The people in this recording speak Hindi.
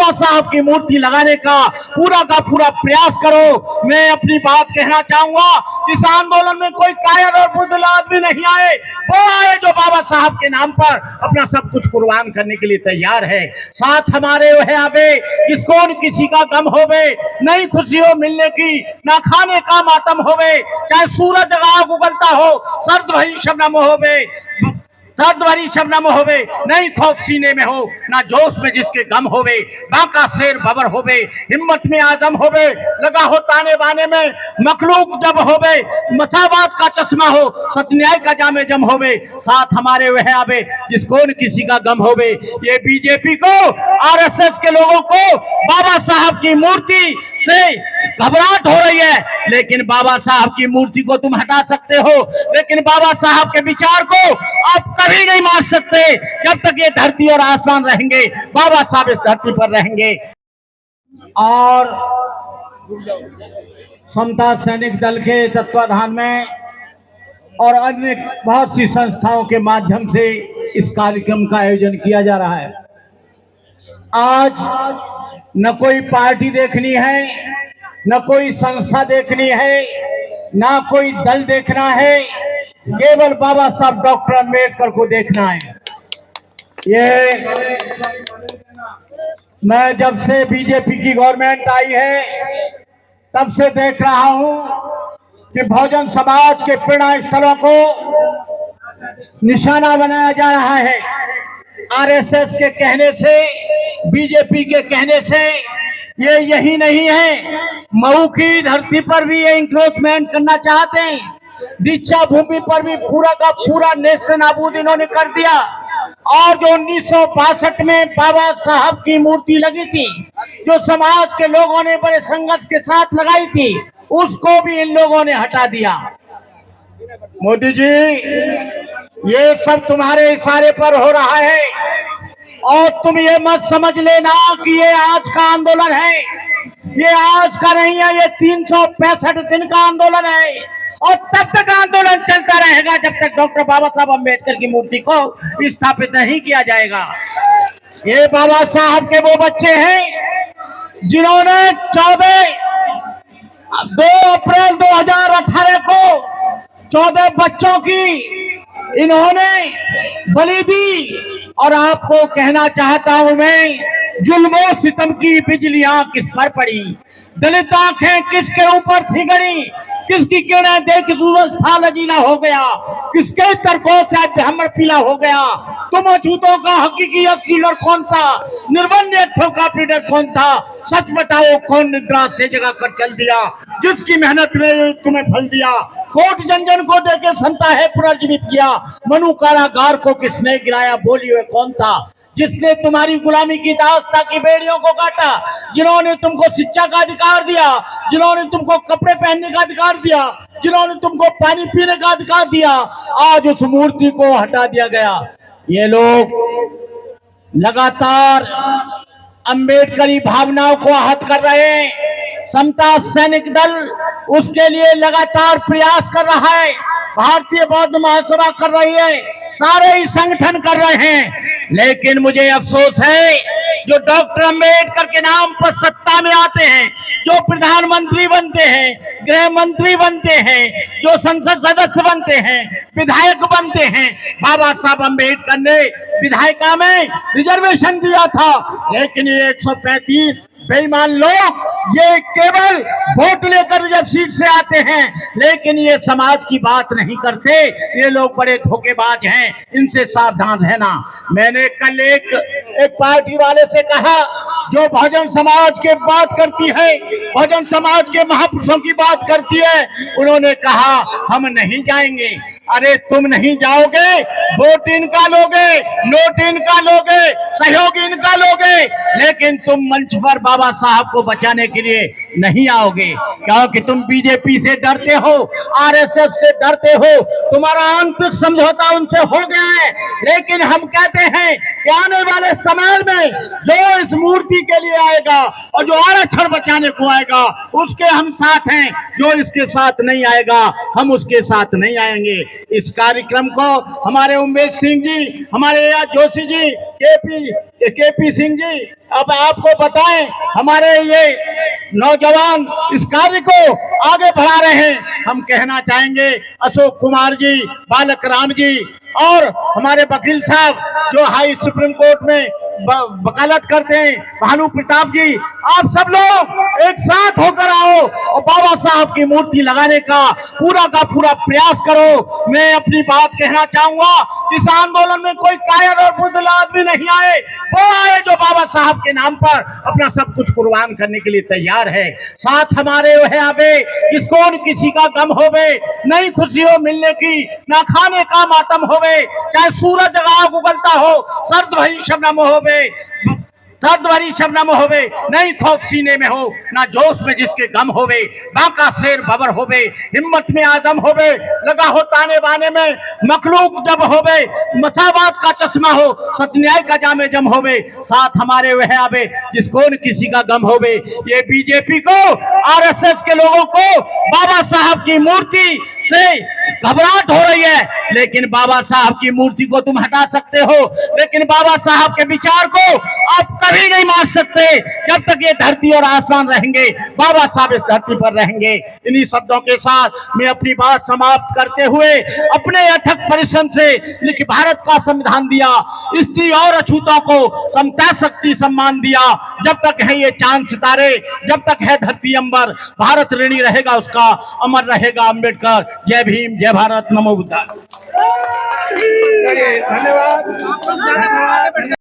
बाबा साहब की मूर्ति लगाने का पूरा प्रयास करो। मैं अपनी बात कहना चाहूंगा, इस आंदोलन में कोई कायर और बुद्धल आदमी नहीं आए, वो आए जो बाबा साहब के नाम पर अपना सब कुछ कुर्बान करने के लिए तैयार है। साथ हमारे वह आवे जिसको किसी का गम होवे, नई खुशी हो मिलने की, ना खाने का मातम होवे, चाहे सूरज आग उगलता हो, सर्द भरी शबनम होवे, सर्द भरी शबनम होवे, नहीं खौफ सीने में हो, ना जोश में जिसके गम होवे, बाका शेर बबर होवे, हिम्मत में आजम होवे, लगा हो ताने बाने में मखलूक जब होवे, मसावात का चश्मा हो, सत्याय का जामे जम होवे, साथ हमारे वह आवे जिसको न किसी का गम होवे। ये बीजेपी को, आरएसएस के लोगों को बाबा साहब की मूर्ति से घबराहट हो रही है, लेकिन बाबा साहब की मूर्ति को तुम हटा सकते हो, लेकिन बाबा साहब के विचार को आप कभी नहीं मार सकते। जब तक ये धरती और आसमान रहेंगे, बाबा साहब इस धरती पर रहेंगे। और समता सैनिक दल के तत्वाधान में और अन्य बहुत सी संस्थाओं के माध्यम से इस कार्यक्रम का आयोजन किया जा रहा है। आज न कोई पार्टी देखनी है, न कोई संस्था देखनी है, ना कोई दल देखना है, केवल बाबा साहब डॉक्टर अम्बेडकर को देखना है। ये मैं जब से बीजेपी की गवर्नमेंट आई है तब से देख रहा हूं कि बहुजन समाज के प्रेरणा स्थलों को निशाना बनाया जा रहा है। आरएसएस के कहने से, बीजेपी के कहने से ये यही नहीं है, मऊ की धरती पर भी ये इंक्रोचमेंट करना चाहते हैं। दीक्षा भूमि पर भी पूरा का पूरा नेस्त नाबूद इन्होंने कर दिया। और जो 1962 में बाबा साहब की मूर्ति लगी थी, जो समाज के लोगों ने बड़े संघर्ष के साथ लगाई थी, उसको भी इन लोगों ने हटा दिया। मोदी जी, ये सब तुम्हारे इशारे पर हो रहा है, और तुम ये मत समझ लेना कि ये आज का आंदोलन है। ये आज का नहीं है, ये 365 दिन का आंदोलन है, और तब तक आंदोलन चलता रहेगा जब तक डॉक्टर बाबा साहब अम्बेडकर की मूर्ति को स्थापित नहीं किया जाएगा। ये बाबा साहब के वो बच्चे हैं जिन्होंने 2 अप्रैल 2018 को 14 बच्चों की इन्होंने बलि दी। और आपको कहना चाहता हूं मैं, जुल्मों सितम की बिजलियां किस पर पड़ी, दलित आंखें किसके ऊपर थी गड़ी, किसकी किरणें देख सूरज था लजीला हो गया, किसके तर्कों से हमर पीला हो गया। तुम अछूतों का हकीकी सीलर कौन था, निर्वन्य का पीडर कौन था, सच बताओ कौन निद्रा से जगा कर चल दिया, जिसकी मेहनत ने तुम्हें फल दिया। कोट जन को देके समता है पुनर्जीवित किया, मनु कारागार को किसने गिराया, बोलिए कौन था, जिसने तुम्हारी गुलामी की दास्ता की बेड़ियों को काटा, जिन्होंने तुमको शिक्षा का अधिकार दिया, जिन्होंने तुमको कपड़े पहनने का अधिकार दिया, जिन्होंने तुमको पानी पीने का अधिकार दिया, आज उस मूर्ति को हटा दिया गया। ये लोग लगातार अंबेडकरी भावनाओं को आहत कर रहे हैं। समता सैनिक दल उसके लिए लगातार प्रयास कर रहा है, भारतीय बौद्ध महासभा कर रही है, सारे ही संगठन कर रहे हैं। लेकिन मुझे अफसोस है, जो डॉक्टर अंबेडकर के नाम पर सत्ता में आते हैं, जो प्रधानमंत्री बनते हैं, गृह मंत्री बनते हैं, जो संसद सदस्य बनते हैं, विधायक बनते हैं, बाबा साहब अंबेडकर ने विधायिका में रिजर्वेशन दिया था, लेकिन ये 135 बेईमान लोग ये केवल वोट लेकर रिजर्व सीट से आते हैं, लेकिन ये समाज की बात नहीं करते। ये लोग बड़े धोखेबाज हैं, इनसे सावधान रहना। मैंने कल एक पार्टी वाले से कहा, जो बहुजन समाज की बात करती है, बहुजन समाज के महापुरुषों की बात करती है, उन्होंने कहा हम नहीं जाएंगे। अरे तुम नहीं जाओगे, वोट इनका लोगे, नोट इनका लोगे, सहयोग इनका लोगे, लेकिन तुम मंच पर बाबा साहब को बचाने के लिए नहीं आओगे, क्योंकि तुम बीजेपी से डरते हो, आरएसएस से डरते हो, तुम्हारा आंतरिक समझौता उनसे हो गया है। लेकिन हम कहते हैं कि आने वाले समय में जो इस मूर्ति के लिए आएगा और जो आरक्षण बचाने को आएगा, उसके हम साथ हैं। जो इसके साथ नहीं आएगा, हम उसके साथ नहीं आएंगे। इस कार्यक्रम को हमारे उमेश सिंह जी, हमारे जोशी जी, केपी सिंह जी, अब आपको बताएं, हमारे ये नौजवान इस कार्य को आगे बढ़ा रहे हैं। हम कहना चाहेंगे अशोक कुमार जी, बालक राम जी और हमारे वकील साहब जो हाई सुप्रीम कोर्ट में वकालत करते हैं, भानु प्रताप जी, आप सब लोग एक साथ होकर आओ और बाबा साहब की मूर्ति लगाने का पूरा प्रयास करो। मैं अपनी बात कहना चाहूंगा, इस आंदोलन में कोई कायर और बुद्धल आदमी नहीं आए, वो आए जो बाबा साहब के नाम पर अपना सब कुछ कुर्बान करने के लिए तैयार है। साथ हमारे वह आवे जिसको किसी का गम होवे, नई खुशी हो मिलने की, ना खाने का मातम होवे, चाहे सूरज आग उगलता हो, सर्द भरी शबनम होवे, दर्द भरी शबनम होवे, नहीं खौफ सीने में हो, ना जोश में जिसके गम होवे, बांका शेर बबर होवे, हिम्मत में आजम होवे, लगा हो ताने बाने में मखलूक जब होवे, मसावात का चश्मा हो, सत्य का जामे जम होवे, साथ हमारे वह आवे जिसको न किसी का गम होवे। ये बीजेपी को, आरएसएस के लोगों को बाबा साहब की मूर्ति से घबराहट हो रही है, लेकिन बाबा साहब की मूर्ति को तुम हटा सकते हो, लेकिन बाबा साहब के विचार को आप कभी नहीं मार सकते। जब तक ये धरती और आसमान रहेंगे, बाबा साहब इस धरती पर रहेंगे। इन्हीं शब्दों के साथ मैं अपनी बात समाप्त करते हुए, अपने अथक परिश्रम से लिख भारत का संविधान दिया, स्त्री और अछूतों को समता शक्ति सम्मान दिया। जब तक है ये चांद सितारे, जब तक है धरती अंबर, भारत ऋणी रहेगा उसका, अमर रहेगा अम्बेडकर। जय भीम, जय भारत, नमो बुद्धाय। धन्यवाद।